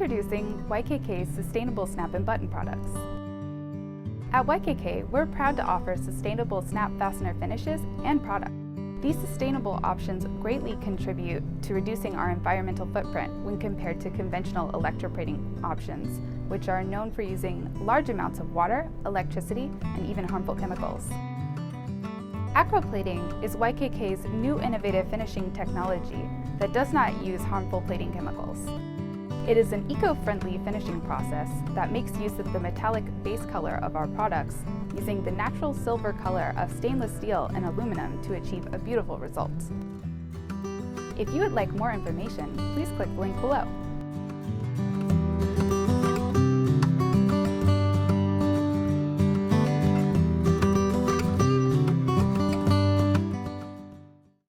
Introducing YKK's sustainable snap and button products. At YKK, we're proud to offer sustainable snap fastener finishes and products. These sustainable options greatly contribute to reducing our environmental footprint when compared to conventional electroplating options, which are known for using large amounts of water, electricity, and even harmful chemicals. Acroplating is YKK's new innovative finishing technology that does not use harmful plating chemicals. It is an eco-friendly finishing process that makes use of the metallic base color of our products, using the natural silver color of stainless steel and aluminum to achieve a beautiful result. If you would like more information, please click the link below.